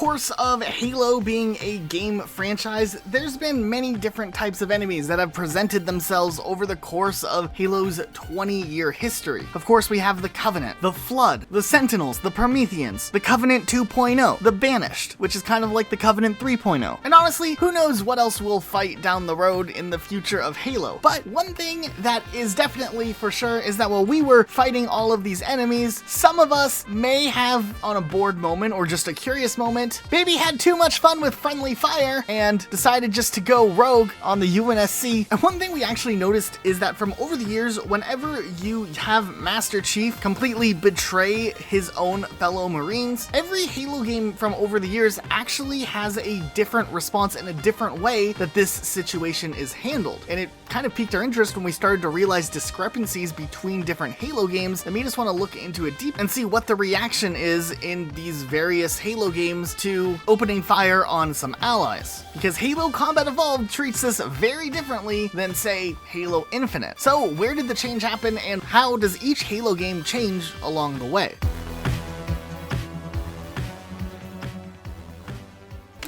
course of Halo being a game franchise, there's been many different types of enemies that have presented themselves over the course of Halo's 20-year history. Of course, we have the Covenant, the Flood, the Sentinels, the Prometheans, the Covenant 2.0, the Banished, which is kind of like the Covenant 3.0. And honestly, who knows what else we'll fight down the road in the future of Halo. But one thing that is definitely for sure is that while we were fighting all of these enemies, some of us may have, on a bored moment or just a curious moment, maybe had too much fun with friendly fire and decided just to go rogue on the UNSC. And one thing we actually noticed is that from over the years, whenever you have Master Chief completely betray his own fellow Marines, every Halo game from over the years actually has a different response and a different way that this situation is handled. And it kind of piqued our interest when we started to realize discrepancies between different Halo games that made us want to look into it deep and see what the reaction is in these various Halo games to opening fire on some allies. Because Halo Combat Evolved treats this very differently than, say, Halo Infinite. So where did the change happen, and how does each Halo game change along the way?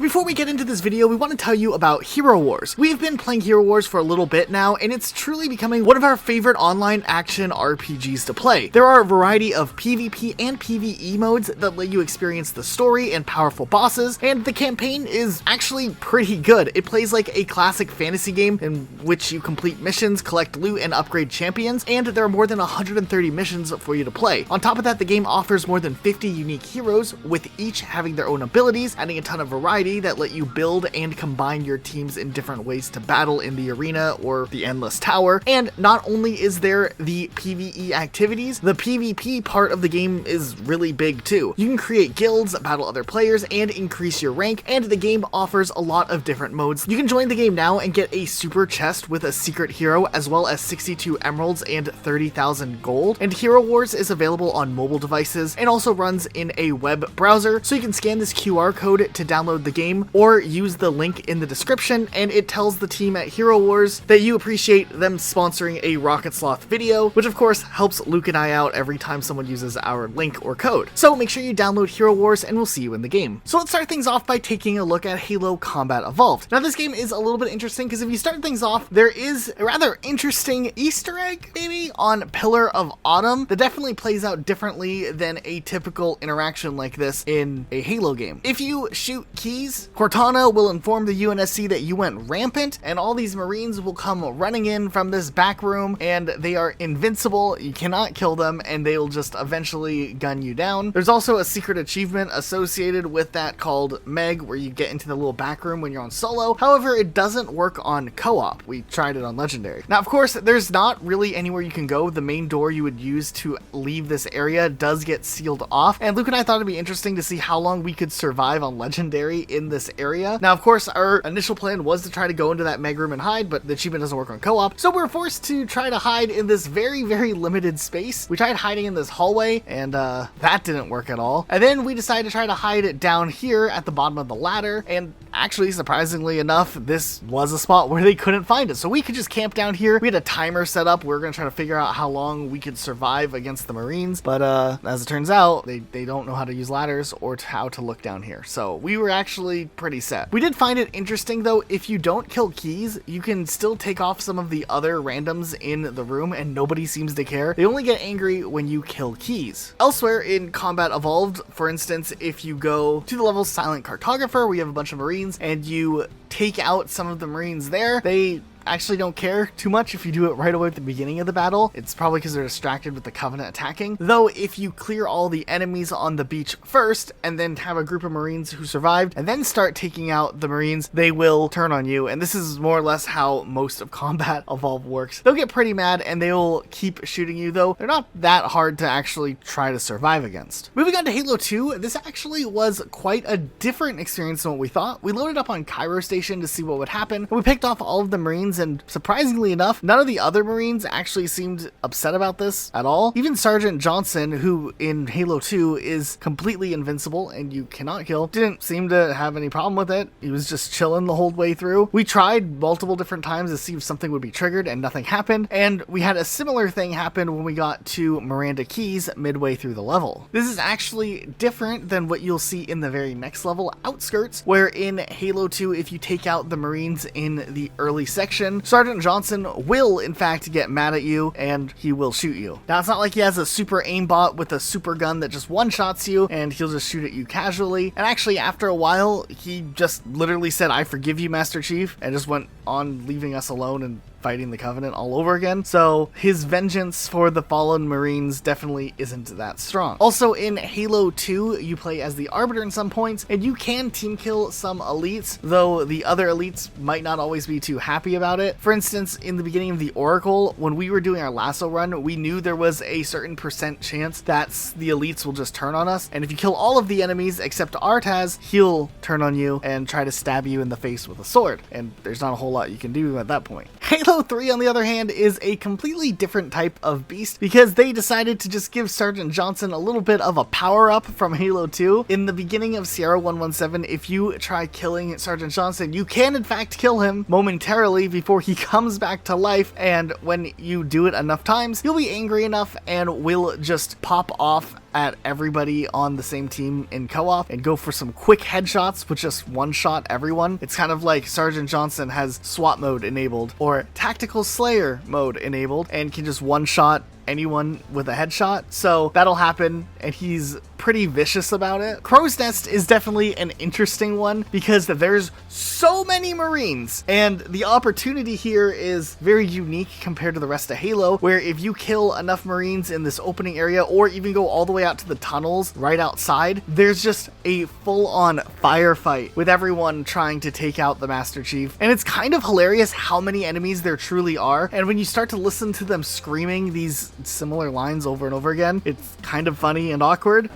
Before we get into this video, we want to tell you about Hero Wars. We've been playing Hero Wars for a little bit now, and it's truly becoming one of our favorite online action RPGs to play. There are a variety of PvP and PvE modes that let you experience the story and powerful bosses, and the campaign is actually pretty good. It plays like a classic fantasy game in which you complete missions, collect loot, and upgrade champions, and there are more than 130 missions for you to play. On top of that, the game offers more than 50 unique heroes, with each having their own abilities, adding a ton of variety that let you build and combine your teams in different ways to battle in the arena or the Endless Tower. And not only is there the PvE activities, the PvP part of the game is really big too. You can create guilds, battle other players, and increase your rank, and the game offers a lot of different modes. You can join the game now and get a super chest with a secret hero, as well as 62 emeralds and 30,000 gold. And Hero Wars is available on mobile devices and also runs in a web browser, so you can scan this QR code to download the game or use the link in the description, and it tells the team at Hero Wars that you appreciate them sponsoring a Rocket Sloth video, which of course helps Luke and I out every time someone uses our link or code. So make sure you download Hero Wars and we'll see you in the game. So let's start things off by taking a look at Halo Combat Evolved. Now this game is a little bit interesting because if you start things off, there is a rather interesting Easter egg maybe on Pillar of Autumn that definitely plays out differently than a typical interaction like this in a Halo game. If you shoot keys, Cortana will inform the UNSC that you went rampant, and all these Marines will come running in from this back room, and they are invincible. You cannot kill them, and they will just eventually gun you down. There's also a secret achievement associated with that called Meg, where you get into the little back room when you're on solo. However, it doesn't work on co-op. We tried it on Legendary. Now, of course, there's not really anywhere you can go. The main door you would use to leave this area does get sealed off, and Luke and I thought it'd be interesting to see how long we could survive on Legendary in this area. Now, of course, our initial plan was to try to go into that Meg room and hide, but the achievement doesn't work on co-op, so we're forced to try to hide in this very, very limited space. We tried hiding in this hallway, and that didn't work at all. And then we decided to try to hide it down here at the bottom of the ladder, and actually, surprisingly enough, this was a spot where they couldn't find it, so we could just camp down here. We had a timer set up. We were going to try to figure out how long we could survive against the Marines, but as it turns out, they don't know how to use ladders or how to look down here, so we were actually pretty set. We did find it interesting though, if you don't kill keys, you can still take off some of the other randoms in the room and nobody seems to care. They only get angry when you kill keys. Elsewhere in Combat Evolved, for instance, if you go to the level Silent Cartographer, where you have a bunch of Marines and you take out some of the Marines there, they actually don't care too much if you do it right away at the beginning of the battle. It's probably because they're distracted with the Covenant attacking. Though if you clear all the enemies on the beach first and then have a group of Marines who survived and then start taking out the Marines, they will turn on you. And this is more or less how most of Combat Evolved works. They'll get pretty mad and they'll keep shooting you, though they're not that hard to actually try to survive against. Moving on to Halo 2, this actually was quite a different experience than what we thought. We loaded up on Cairo Station to see what would happen, and we picked off all of the Marines Marines, and surprisingly enough, none of the other Marines actually seemed upset about this at all. Even Sergeant Johnson, who in Halo 2 is completely invincible and you cannot kill, didn't seem to have any problem with it. He was just chilling the whole way through. We tried multiple different times to see if something would be triggered and nothing happened, and we had a similar thing happen when we got to Miranda Keys midway through the level. This is actually different than what you'll see in the very next level, Outskirts, where in Halo 2, if you take out the Marines in the early section, Sergeant Johnson will in fact get mad at you and he will shoot you. Now, it's not like he has a super aimbot with a super gun that just one-shots you and he'll just shoot at you casually. And actually, after a while, he just literally said, "I forgive you, Master Chief," and just went on leaving us alone and fighting the Covenant all over again. So his vengeance for the fallen Marines definitely isn't that strong. Also, in Halo 2, you play as the Arbiter in some points, and you can team kill some elites, though the other elites might not always be too happy about it. For instance, in the beginning of the Oracle, when we were doing our lasso run, we knew there was a certain % chance that the elites will just turn on us, and if you kill all of the enemies except Artaz, he'll turn on you and try to stab you in the face with a sword, and there's not a whole lot you can do at that point. Halo 3, on the other hand, is a completely different type of beast because they decided to just give Sergeant Johnson a little bit of a power-up from Halo 2. In the beginning of Sierra 117, if you try killing Sergeant Johnson, you can in fact kill him momentarily before he comes back to life, and when you do it enough times, you'll be angry enough and will just pop off at everybody on the same team in co-op and go for some quick headshots with just one-shot everyone. It's kind of like Sergeant Johnson has SWAT mode enabled or Tactical Slayer mode enabled and can just one-shot anyone with a headshot. So that'll happen, and he's pretty vicious about it. Crow's Nest is definitely an interesting one because there's so many Marines, and the opportunity here is very unique compared to the rest of Halo, where if you kill enough Marines in this opening area or even go all the way out to the tunnels right outside, there's just a full-on firefight with everyone trying to take out the Master Chief. And it's kind of hilarious how many enemies there truly are, and when you start to listen to them screaming these similar lines over and over again, it's kind of funny and awkward.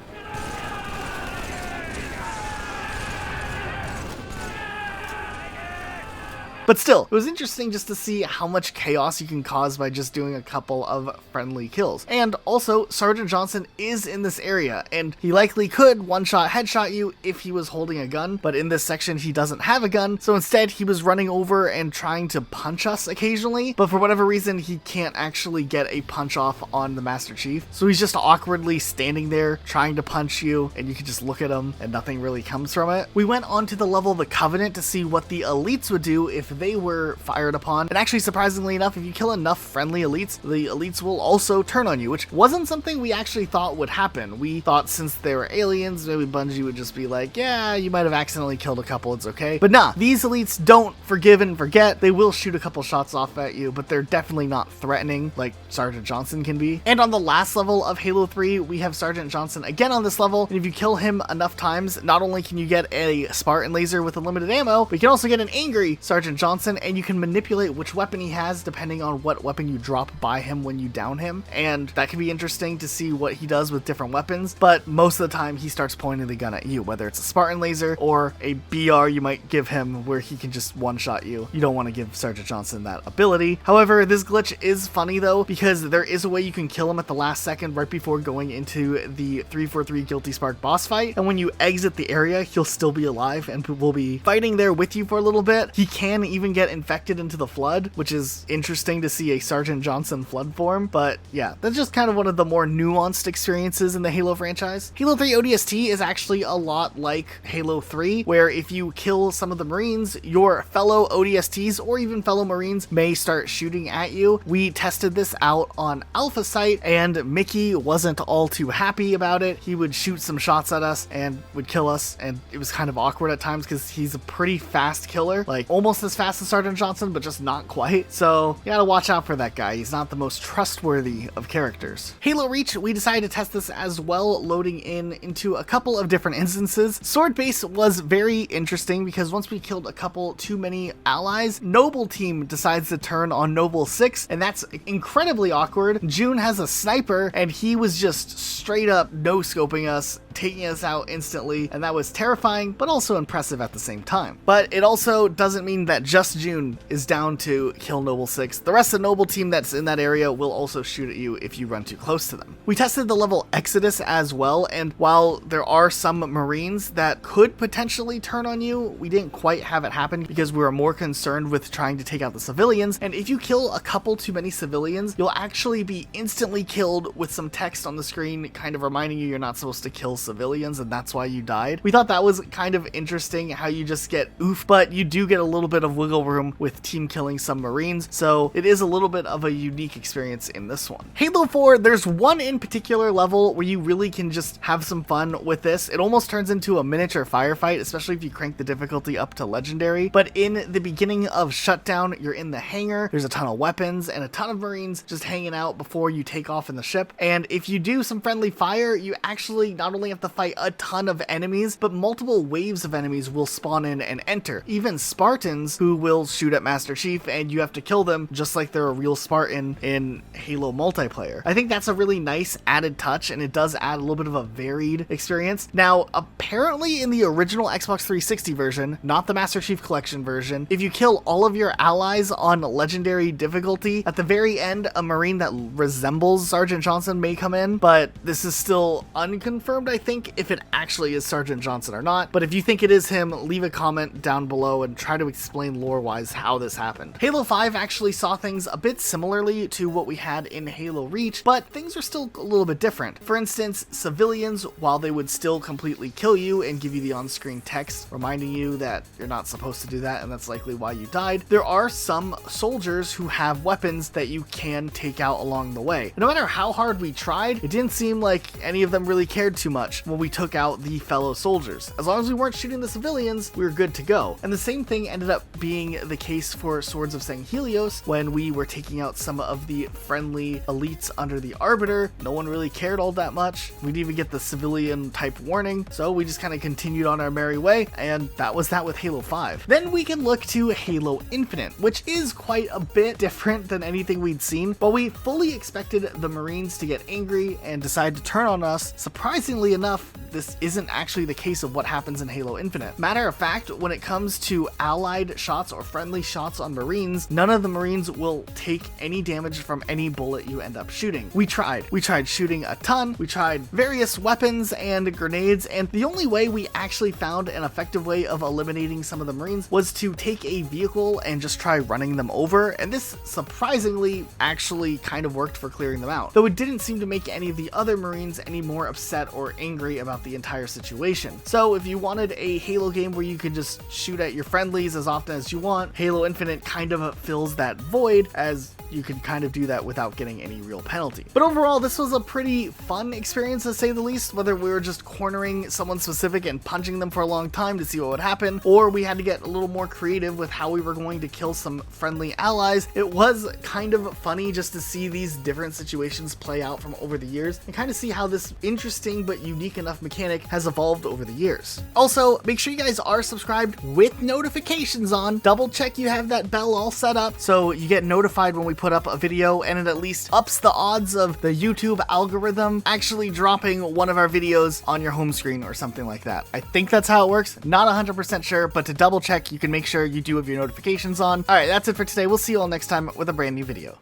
But still, it was interesting just to see how much chaos you can cause by just doing a couple of friendly kills. And also, Sergeant Johnson is in this area, and he likely could one-shot headshot you if he was holding a gun, but in this section he doesn't have a gun, so instead he was running over and trying to punch us occasionally, but for whatever reason he can't actually get a punch off on the Master Chief, so he's just awkwardly standing there trying to punch you, and you can just look at him and nothing really comes from it. We went on to the level of the Covenant to see what the elites would do if they were fired upon, and actually, surprisingly enough, if you kill enough friendly elites, the elites will also turn on you, which wasn't something we actually thought would happen. We thought since they were aliens, maybe Bungie would just be like, yeah, you might have accidentally killed a couple, it's okay. But nah, these elites don't forgive and forget. They will shoot a couple shots off at you, but they're definitely not threatening like Sergeant Johnson can be. And on the last level of Halo 3, we have Sergeant Johnson again on this level, and if you kill him enough times, not only can you get a Spartan laser with unlimited ammo, but you can also get an angry Sergeant Johnson, and you can manipulate which weapon he has depending on what weapon you drop by him when you down him, and that can be interesting to see what he does with different weapons, but most of the time he starts pointing the gun at you, whether it's a Spartan laser or a BR you might give him where he can just one-shot you. You don't want to give Sergeant Johnson that ability. However, this glitch is funny though, because there is a way you can kill him at the last second right before going into the 343 Guilty Spark boss fight, and when you exit the area, he'll still be alive and will be fighting there with you for a little bit. He can even get infected into the Flood, which is interesting to see a Sergeant Johnson Flood form, but yeah, that's just kind of one of the more nuanced experiences in the Halo franchise. Halo 3 ODST is actually a lot like Halo 3, where if you kill some of the Marines, your fellow ODSTs or even fellow Marines may start shooting at you. We tested this out on Alpha Site, and Mickey wasn't all too happy about it. He would shoot some shots at us and would kill us, and it was kind of awkward at times because he's a pretty fast killer, like almost as fast as Sergeant Johnson, but just not quite. So you gotta watch out for that guy. He's not the most trustworthy of characters. Halo Reach, we decided to test this as well, loading into a couple of different instances. Sword Base was very interesting because once we killed a couple too many allies, Noble Team decides to turn on Noble 6, and that's incredibly awkward. June has a sniper, and he was just straight up no-scoping us, taking us out instantly, and that was terrifying, but also impressive at the same time. But it also doesn't mean that just June is down to kill Noble 6. The rest of the Noble team that's in that area will also shoot at you if you run too close to them. We tested the level Exodus as well, and while there are some Marines that could potentially turn on you, we didn't quite have it happen because we were more concerned with trying to take out the civilians, and if you kill a couple too many civilians, you'll actually be instantly killed with some text on the screen kind of reminding you you're not supposed to kill civilians, and that's why you died. We thought that was kind of interesting how you just get oof, but you do get a little bit of wiggle room with team killing some Marines, so it is a little bit of a unique experience in this one. Halo 4, there's one in particular level where you really can just have some fun with this. It almost turns into a miniature firefight, especially if you crank the difficulty up to legendary. But in the beginning of Shutdown, you're in the hangar, there's a ton of weapons and a ton of Marines just hanging out before you take off in the ship, and if you do some friendly fire, you actually not only have to fight a ton of enemies, but multiple waves of enemies will spawn in and enter. Even Spartans who will shoot at Master Chief, and you have to kill them just like they're a real Spartan in Halo multiplayer. I think that's a really nice added touch, and it does add a little bit of a varied experience. Now, apparently in the original Xbox 360 version, not the Master Chief Collection version, if you kill all of your allies on legendary difficulty, at the very end, a Marine that resembles Sergeant Johnson may come in, but this is still unconfirmed, I think, if it actually is Sergeant Johnson or not. But if you think it is him, leave a comment down below and try to explain lore-wise how this happened. Halo 5 actually saw things a bit similarly to what we had in Halo Reach, but things are still a little bit different. For instance, civilians, while they would still completely kill you and give you the on-screen text reminding you that you're not supposed to do that and that's likely why you died, there are some soldiers who have weapons that you can take out along the way. No matter how hard we tried, it didn't seem like any of them really cared too much when we took out the fellow soldiers. As long as we weren't shooting the civilians, we were good to go. And the same thing ended up being the case for Swords of St. Helios when we were taking out some of the friendly elites under the Arbiter. No one really cared all that much. We didn't even get the civilian type warning, so we just kind of continued on our merry way, and that was that with Halo 5. Then we can look to Halo Infinite, which is quite a bit different than anything we'd seen, but we fully expected the Marines to get angry and decide to turn on us. Surprisingly enough, this isn't actually the case of what happens in Halo Infinite. Matter of fact, when it comes to allied shots or friendly shots on Marines, none of the Marines will take any damage from any bullet you end up shooting. We tried shooting a ton, we tried various weapons and grenades, and the only way we actually found an effective way of eliminating some of the Marines was to take a vehicle and just try running them over, and this surprisingly actually kind of worked for clearing them out, though it didn't seem to make any of the other Marines any more upset or angry about the entire situation. So if you wanted a Halo game where you could just shoot at your friendlies as often as you want, Halo Infinite kind of fills that void, as you can kind of do that without getting any real penalty. But overall, this was a pretty fun experience to say the least, whether we were just cornering someone specific and punching them for a long time to see what would happen, or we had to get a little more creative with how we were going to kill some friendly allies. It was kind of funny just to see these different situations play out from over the years and kind of see how this interesting but unique enough mechanic has evolved over the years. Also, make sure you guys are subscribed with notifications on. Double check you have that bell all set up so you get notified when we put up a video, and it at least ups the odds of the YouTube algorithm actually dropping one of our videos on your home screen or something like that. I think that's how it works. Not 100% sure, but to double check, you can make sure you do have your notifications on. All right, that's it for today. We'll see you all next time with a brand new video.